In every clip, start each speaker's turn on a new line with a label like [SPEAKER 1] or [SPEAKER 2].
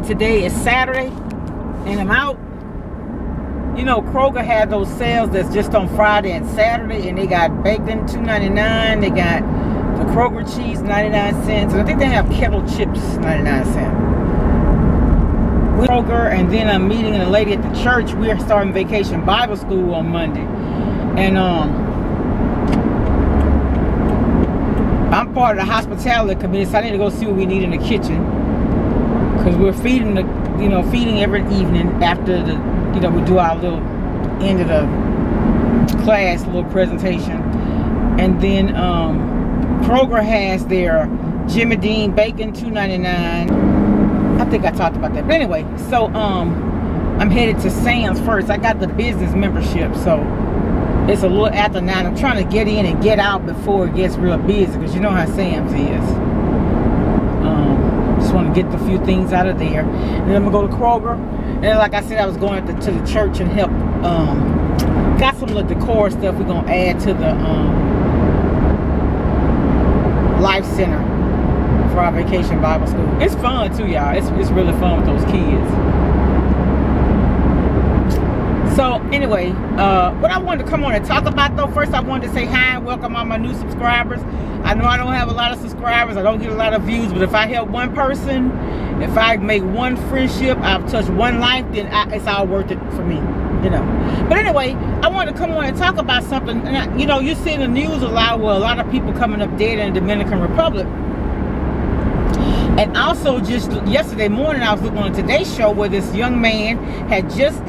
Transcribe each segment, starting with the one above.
[SPEAKER 1] today is Saturday and I'm out. You know, Kroger had those sales that's just on Friday and Saturday, and they got bacon $2.99. They got the Kroger cheese 99 cents, and I think they have kettle chips 99 cents. Kroger, and then I'm meeting a lady at the church. We're starting Vacation Bible School on Monday, and I'm part of the hospitality committee, so I need to go see what we need in the kitchen, because we're feeding feeding every evening after the, we do our little end of the class, little presentation. And then Kroger has their Jimmy Dean bacon $2.99. I think I talked about that. But anyway, so I'm headed to Sam's first. I got the business membership, so it's a little after 9. I'm trying to get in and get out before it gets real busy, because you know how Sam's is. Just want to get the few things out of there, and then I'm gonna go to Kroger. And then, like I said, I was going to the church and help. Got some of the decor stuff we're gonna add to the Life Center for our Vacation Bible School. It's fun too, y'all. It's really fun with those kids. So anyway, what I wanted to come on and talk about though, first I wanted to say hi and welcome all my new subscribers. I know I don't have a lot of subscribers, I don't get a lot of views, but if I help one person, if I make one friendship, I've touched one life, then it's all worth it for me, But anyway, I wanted to come on and talk about something. And you see in the news a lot where a lot of people coming up dead in the Dominican Republic. And also, just yesterday morning, I was looking on Today's Show where this young man had just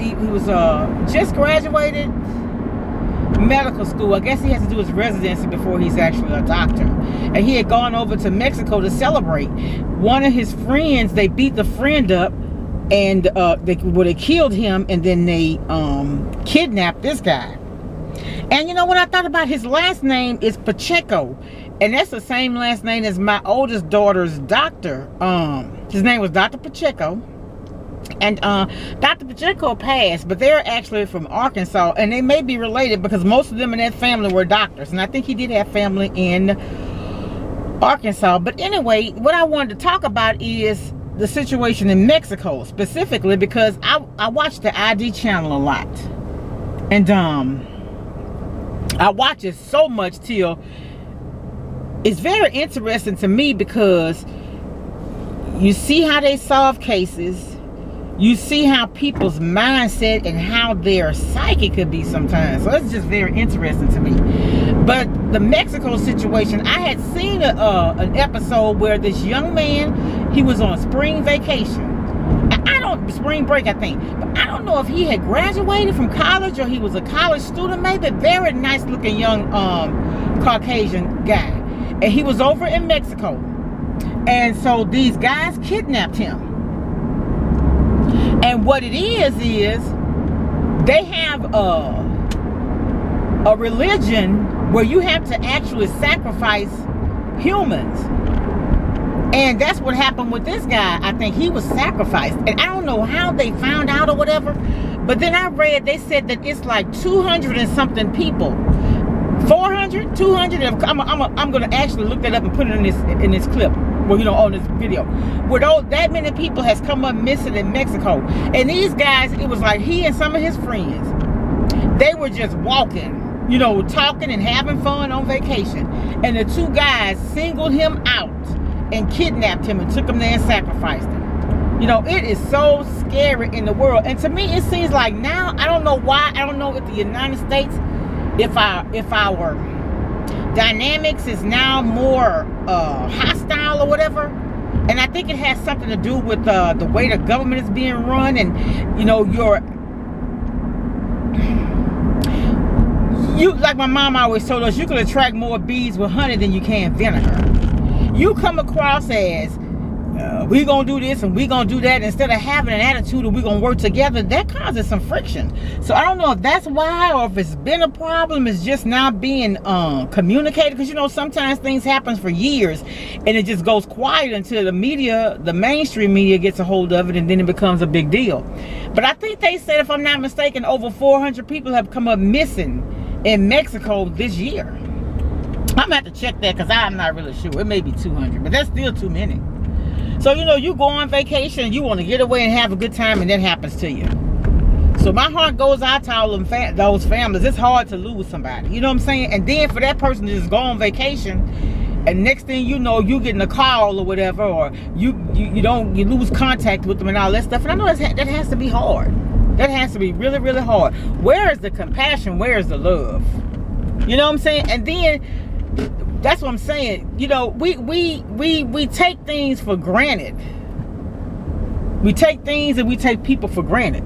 [SPEAKER 1] graduated medical school. I guess he has to do his residency before he's actually a doctor. And he had gone over to Mexico to celebrate. One of his friends, they beat the friend up, and they killed him, and then they kidnapped this guy. And you know what I thought about? His last name is Pacheco. And that's the same last name as my oldest daughter's doctor. His name was Dr. Pacheco. And Dr. Pacheco passed, but they're actually from Arkansas. And they may be related because most of them in that family were doctors. And I think he did have family in Arkansas. But anyway, what I wanted to talk about is the situation in Mexico specifically, because I watch the ID channel a lot. And I watch it so much till it's very interesting to me, because you see how they solve cases, you see how people's mindset and how their psyche could be sometimes. So it's just very interesting to me. But the Mexico situation, I had seen an episode where this young man, he was on spring vacation. Spring break, I think. But I don't know if he had graduated from college or he was a college student, maybe. Very nice looking young Caucasian guy. And he was over in Mexico. And so these guys kidnapped him. And what it is they have a religion where you have to actually sacrifice humans. And that's what happened with this guy. I think he was sacrificed. And I don't know how they found out or whatever. But then I read, they said that it's like 200 and something people. 400, 200. I'm going to actually look that up and put it in this clip. Well, on this video. Where that many people has come up missing in Mexico. And these guys, it was like he and some of his friends, they were just walking, talking and having fun on vacation. And the two guys singled him out and kidnapped him and took him there and sacrificed him. It is so scary in the world. And to me, it seems like now, I don't know why, I don't know if the United States, if our dynamics is now more hostile or whatever. And I think it has something to do with the way the government is being run. And like my mom always told us, you can attract more bees with honey than you can vinegar. You come across as we gonna do this and we gonna do that, instead of having an attitude and we gonna work together, that causes some friction. So I don't know if that's why, or if it's been a problem, it's just now being communicated. Because sometimes things happen for years and it just goes quiet until the media, the mainstream media, gets a hold of it, and then it becomes a big deal. But I think they said, if I'm not mistaken, over 400 people have come up missing in Mexico this year. I'm gonna have to check that, because I'm not really sure. It may be 200, but that's still too many. So, you know, you go on vacation, you want to get away and have a good time, and that happens to you. So my heart goes out to all them those families. It's hard to lose somebody. You know what I'm saying? And then for that person to just go on vacation, and next thing you know, you getting a call or whatever, or you lose contact with them and all that stuff. And I know that has to be hard. That has to be really, really hard. Where is the compassion? Where is the love? You know what I'm saying? And then that's what I'm saying. You know, we take things for granted. We take things and we take people for granted.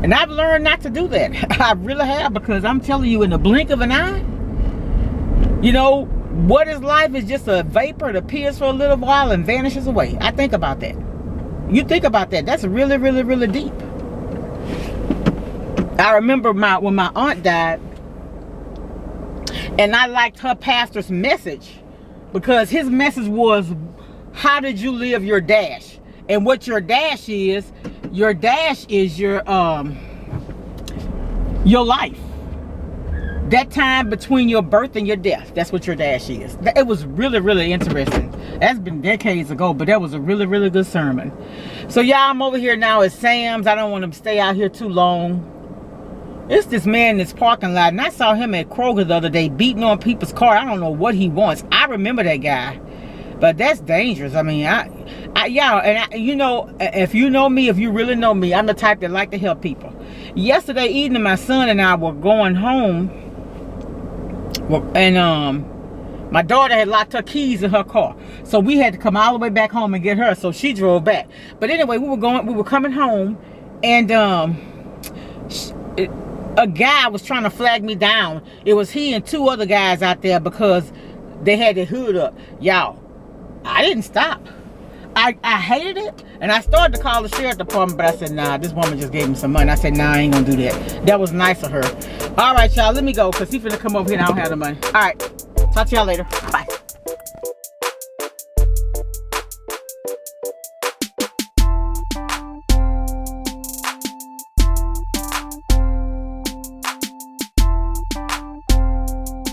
[SPEAKER 1] And I've learned not to do that. I really have, because I'm telling you, in the blink of an eye, you know, what is life is just a vapor that appears for a little while and vanishes away. I think about that. You think about that. That's really, really, really deep. I remember when my aunt died, and I liked her pastor's message, because his message was, how did you live your dash? And what your dash is your life. That time between your birth and your death. That's what your dash is. It was really, really interesting. That's been decades ago, but that was a really, really good sermon. So y'all, I'm over here now at Sam's. I don't want to stay out here too long. It's this man in this parking lot, and I saw him at Kroger the other day beating on people's car. I don't know what he wants. I remember that guy, but that's dangerous. I mean, y'all, and you know, if you know me, if you really know me, I'm the type that like to help people. Yesterday evening, my son and I were going home, and my daughter had locked her keys in her car, so we had to come all the way back home and get her. So she drove back. But anyway, we were coming home, and a guy was trying to flag me down. It was he and two other guys out there because they had their hood up. Y'all, I didn't stop. I hated it, and I started to call the sheriff department, but I said, nah, this woman just gave me some money. I said, nah, I ain't gonna do that. That was nice of her. All right, y'all, let me go, because he's finna come over here and I don't have the money. All right, talk to y'all later. Bye.